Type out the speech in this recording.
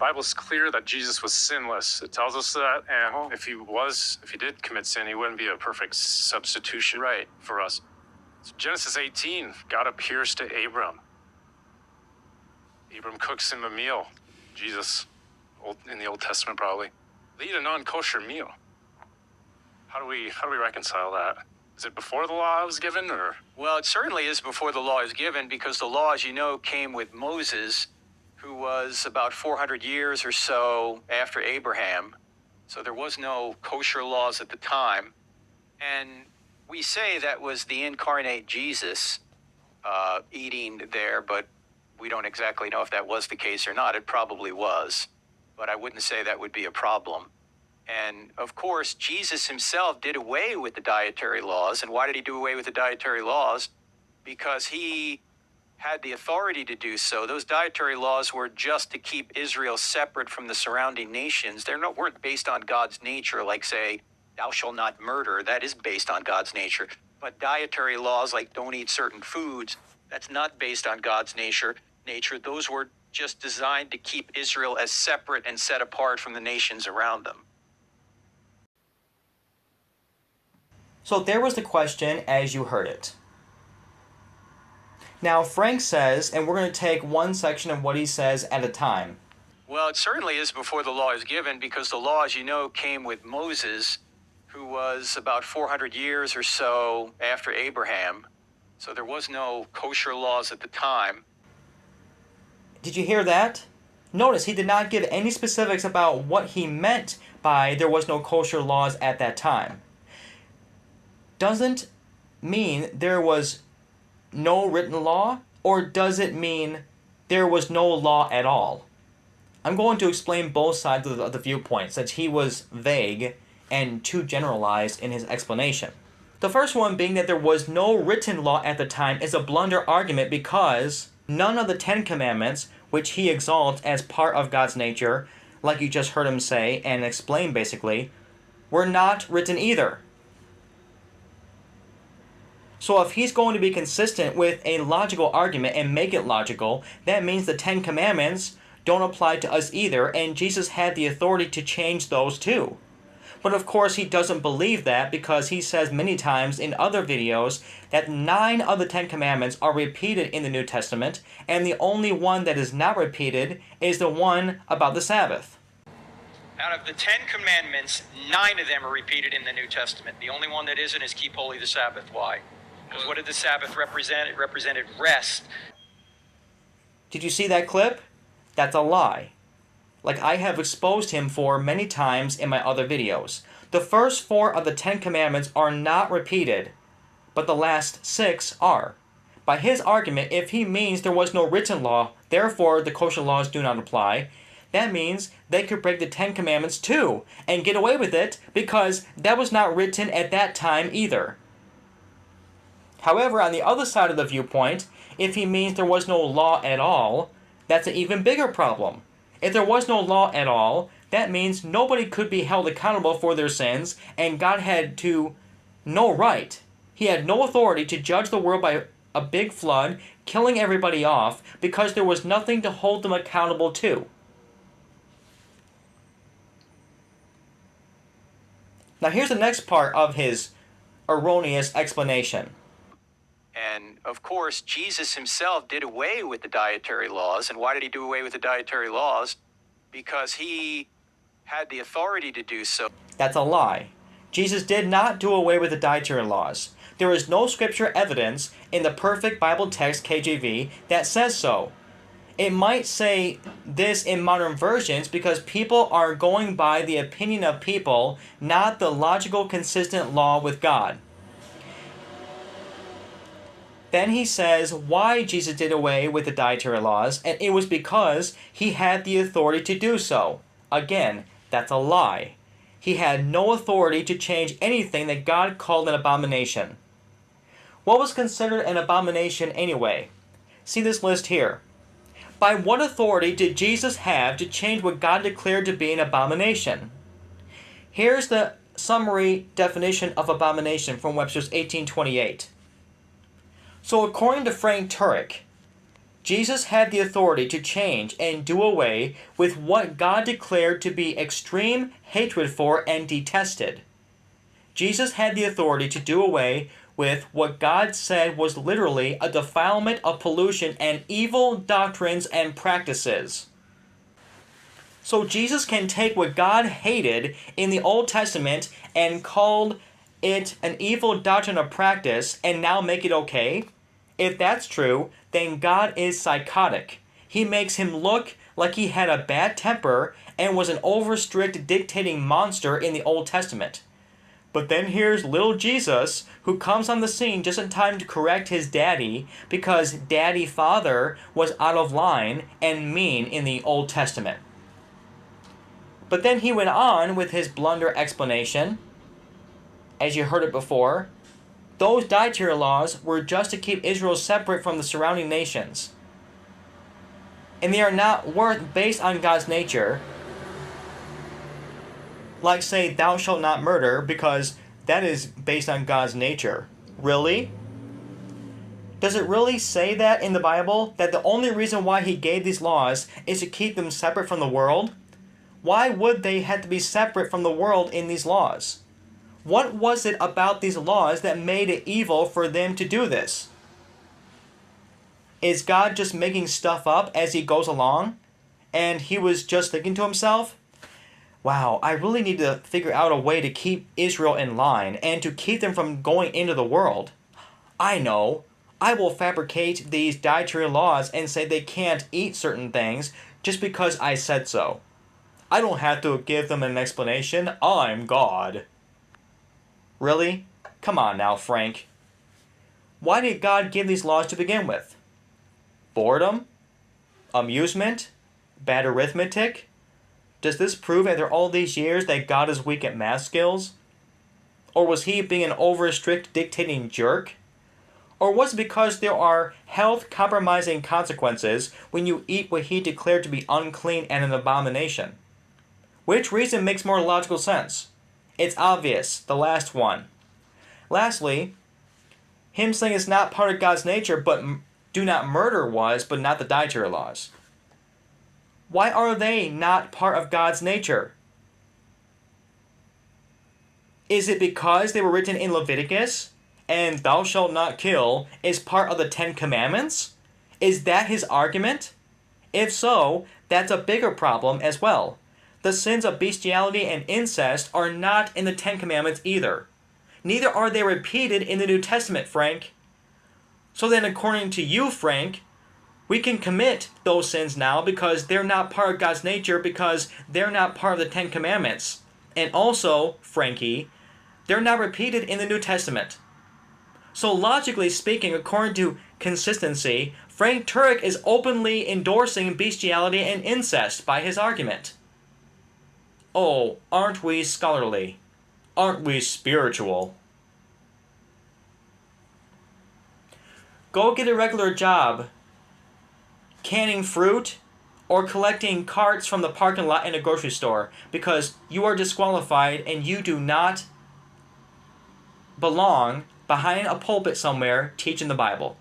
Bible's clear that Jesus was sinless. It tells us that, and if he did commit sin, he wouldn't be a perfect substitution for us. So Genesis 18, God appears to Abram. Abram cooks him a meal. Jesus, in the Old Testament probably. They eat a non-kosher meal. How do we reconcile that? Is it before the law was given, or? Well, it certainly is before the law is given, because the law, as you know, came with Moses, who was about 400 years or so after Abraham. So there was no kosher laws at the time. And we say that was the incarnate Jesus eating there, but we don't exactly know if that was the case or not. It probably was, but I wouldn't say that would be a problem. And of course, Jesus himself did away with the dietary laws. And why did he do away with the dietary laws? Because he had the authority to do so. Those dietary laws were just to keep Israel separate from the surrounding nations. They weren't based on God's nature, like, say, thou shalt not murder. That is based on God's nature. But dietary laws like don't eat certain foods, that's not based on God's nature. Those were just designed to keep Israel as separate and set apart from the nations around them. So there was the question as you heard it. Now Frank says, and we're going to take one section of what he says at a time. Well, it certainly is before the law is given, because the law, as you know, came with Moses, who was about 400 years or so after Abraham. So there was no kosher laws at the time. Did you hear that? Notice he did not give any specifics about what he meant by there was no kosher laws at that time. Doesn't mean there was no written law, or does it mean there was no law at all? I'm going to explain both sides of the viewpoint, since he was vague and too generalized in his explanation. The first one being that there was no written law at the time is a blunder argument, because none of the 10 Commandments, which he exalts as part of God's nature, like you just heard him say and explain basically, were not written either. So if he's going to be consistent with a logical argument and make it logical, that means the 10 Commandments don't apply to us either, and Jesus had the authority to change those too. But of course he doesn't believe that, because he says many times in other videos that 9 of the 10 Commandments are repeated in the New Testament, and the only one that is not repeated is the one about the Sabbath. Out of the 10 Commandments, 9 of them are repeated in the New Testament. The only one that isn't is keep holy the Sabbath. Why? Because what did the Sabbath represent? It represented rest. Did you see that clip? That's a lie. Like I have exposed him for many times in my other videos. The first 4 of the 10 Commandments are not repeated, but the last 6 are. By his argument, if he means there was no written law, therefore the kosher laws do not apply, that means they could break the 10 Commandments too, and get away with it, because that was not written at that time either. However, on the other side of the viewpoint, if he means there was no law at all, that's an even bigger problem. If there was no law at all, that means nobody could be held accountable for their sins, and God had no right. He had no authority to judge the world by a big flood, killing everybody off, because there was nothing to hold them accountable to. Now here's the next part of his erroneous explanation. And of course, Jesus himself did away with the dietary laws. And why did he do away with the dietary laws? Because he had the authority to do so. That's a lie. Jesus did not do away with the dietary laws. There is no scripture evidence in the perfect Bible text KJV that says so. It might say this in modern versions because people are going by the opinion of people, not the logical, consistent law with God. Then he says why Jesus did away with the dietary laws, and it was because he had the authority to do so. Again, that's a lie. He had no authority to change anything that God called an abomination. What was considered an abomination anyway? See this list here. By what authority did Jesus have to change what God declared to be an abomination? Here's the summary definition of abomination from Webster's 1828. So according to Frank Turek, Jesus had the authority to change and do away with what God declared to be extreme hatred for and detested. Jesus had the authority to do away with what God said was literally a defilement of pollution and evil doctrines and practices. So Jesus can take what God hated in the Old Testament and called it an evil doctrine or practice and now make it okay? If that's true, then God is psychotic. He makes him look like he had a bad temper and was an over-strict dictating monster in the Old Testament. But then here's little Jesus, who comes on the scene just in time to correct his daddy because daddy father was out of line and mean in the Old Testament. But then he went on with his blunder explanation. As you heard it before, those dietary laws were just to keep Israel separate from the surrounding nations. And they are not based on God's nature. Like, say, thou shalt not murder, because that is based on God's nature. Really? Does it really say that in the Bible? That the only reason why he gave these laws is to keep them separate from the world? Why would they have to be separate from the world in these laws? What was it about these laws that made it evil for them to do this? Is God just making stuff up as he goes along? And he was just thinking to himself, wow, I really need to figure out a way to keep Israel in line and to keep them from going into the world. I know. I will fabricate these dietary laws and say they can't eat certain things just because I said so. I don't have to give them an explanation. I'm God. Really? Come on now, Frank. Why did God give these laws to begin with? Boredom? Amusement? Bad arithmetic? Does this prove after all these years that God is weak at math skills? Or was he being an over-strict dictating jerk? Or was it because there are health-compromising consequences when you eat what he declared to be unclean and an abomination? Which reason makes more logical sense? It's obvious, the last one. Lastly, him saying it's not part of God's nature, but do not murder was, but not the dietary laws. Why are they not part of God's nature? Is it because they were written in Leviticus, and thou shalt not kill is part of the 10 Commandments? Is that his argument? If so, that's a bigger problem as well. The sins of bestiality and incest are not in the 10 Commandments either. Neither are they repeated in the New Testament, Frank. So then, according to you, Frank, we can commit those sins now because they're not part of God's nature, because they're not part of the 10 Commandments. And also, Frankie, they're not repeated in the New Testament. So logically speaking, according to consistency, Frank Turek is openly endorsing bestiality and incest by his argument. Oh, aren't we scholarly? Aren't we spiritual? Go get a regular job, canning fruit, or collecting carts from the parking lot in a grocery store, because you are disqualified and you do not belong behind a pulpit somewhere teaching the Bible.